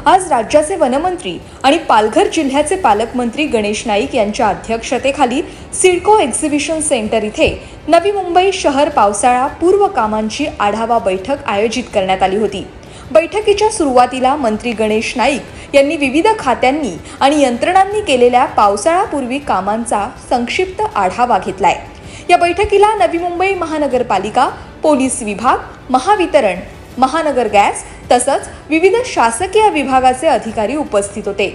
आज राज्याचे वनमंत्री आणि पालघर जिल्ह्याचे पालकमंत्री गणेश नाईक यांच्या अध्यक्षतेखाली सिडको एक्झिबिशन सेंटर इथे नवी मुंबई शहर पावसाळा पूर्व कामांची आढावा बैठक आयोजित करण्यात आली होती। बैठकीच्या सुरुवातीला मंत्री गणेश नाईक यांनी विविध खात्यांनी आणि यंत्रणांनी केलेल्या पावसाळापूर्वी कामांचा संक्षिप्त आढावा घेतलाय। या बैठकीला नवी मुंबई महानगरपालिका, पोलीस विभाग, महावितरण, महानगर गॅस तसंच विविध शासकीय विभागाचे अधिकारी उपस्थित होते।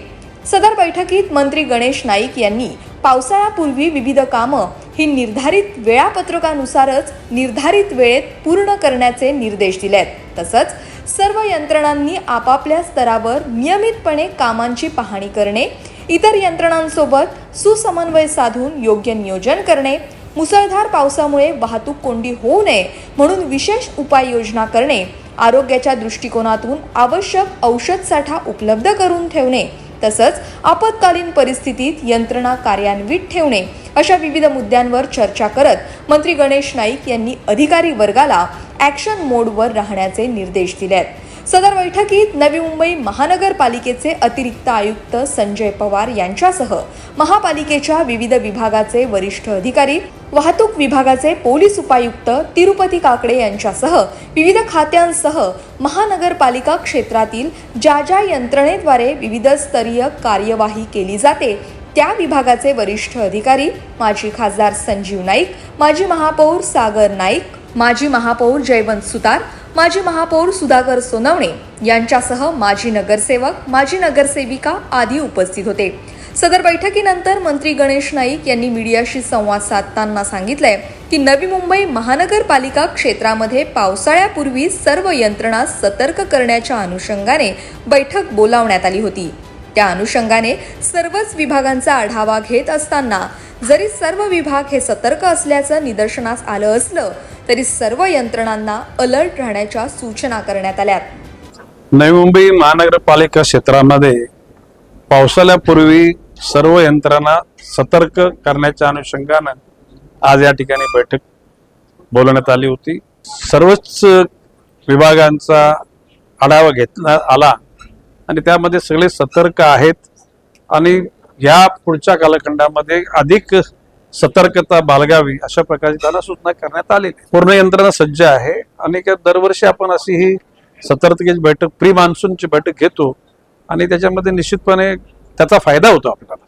सदर बैठकीत मंत्री गणेश नाईक यांनी पावसाळ्यापूर्वी विविध कामं ही निर्धारित वेळापत्रकानुसारच निर्धारित वेळेत पूर्ण करण्याचे निर्देश दिलेत। तसंच सर्व यंत्रणांनी आपापल्या स्तरावर नियमितपणे कामांची पाहणी करणे, इतर यंत्रणांसोबत सुसमन्वय साधून योग्य नियोजन करणे, मुसळधार पावसामुळे वाहतूक कोंडी होऊ नये म्हणून विशेष उपाययोजना करणे, आरोग्याच्या दृष्टिकोनातून आवश्यक औषध साठा उपलब्ध करून ठेवणे तसंच आपत्कालीन परिस्थितीत यंत्रणा कार्यान्वित ठेवणे अशा विविध मुद्द्यांवर चर्चा करत मंत्री गणेश नाईक यांनी अधिकारी वर्गाला ॲक्शन मोडवर राहण्याचे निर्देश दिलेत। सदर बैठकीत नवी मुंबई महानगरपालिकेचे अतिरिक्त आयुक्त संजय पवार यांच्यासह महापालिकेच्या विविध विभागाचे वरिष्ठ अधिकारी, वाहतूक विभागाचे पोलीस उपायुक्त तिरुपती काकडे यांच्यासह विविध खात्यांसह महानगरपालिका क्षेत्रातील ज्या यंत्रणेद्वारे विविध स्तरीय कार्यवाही केली जाते त्या विभागाचे वरिष्ठ अधिकारी, माजी खासदार संजीव नाईक, माजी महापौर सागर नाईक, माजी महापौर जयवंत सुतार, माजी महापौर सुधाकर सोनवणे यांच्यासह माजी नगरसेवक, माजी नगरसेविका आदी उपस्थित होते। सदर बैठकीनंतर मंत्री गणेश नाईक यांनी मीडियाशी संवाद साधताना सांगितले की नवी मुंबई महानगरपालिका क्षेत्रामध्ये पावसाळ्यापूर्वी सर्व यंत्रणा सतर्क करण्याच्या अनुषंगाने बैठक बोलावण्यात आली होती। त्या अनुषंगाने सर्वच विभागांचा आढावा घेत असताना जरी सर्व विभाग हे सतर्क असल्याचं निदर्शनास आलं असलं तरी सर्व यंत्रणांना अलर्ट राहण्याच्या सूचना करण्यात आल्या। नवी मुंबई महानगरपालिका क्षेत्रामध्ये पावसाळ्यापूर्वी सर्व यंत्रणा सतर्क करण्याच्या अनुषंगाने आज या ठिकाणी बैठक बोलवण्यात आली होती। सर्वच विभागांचा आढावा घेतला आला आणि त्यामध्ये सगळे सतर्क आहेत आणि या पुढच्या कालखंडामध्ये अधिक सतर्कता बाळगावी अशा प्रकारची त्याला सूचना करण्यात आली। पूर्ण यंत्रणा सज्ज आहे आणि दरवर्षी आपण अशी ही सतर्कतेची बैठक, प्री मान्सूनची बैठक घेतो आणि त्याच्यामध्ये निश्चितपणे त्याचा फायदा होतो आपल्याला।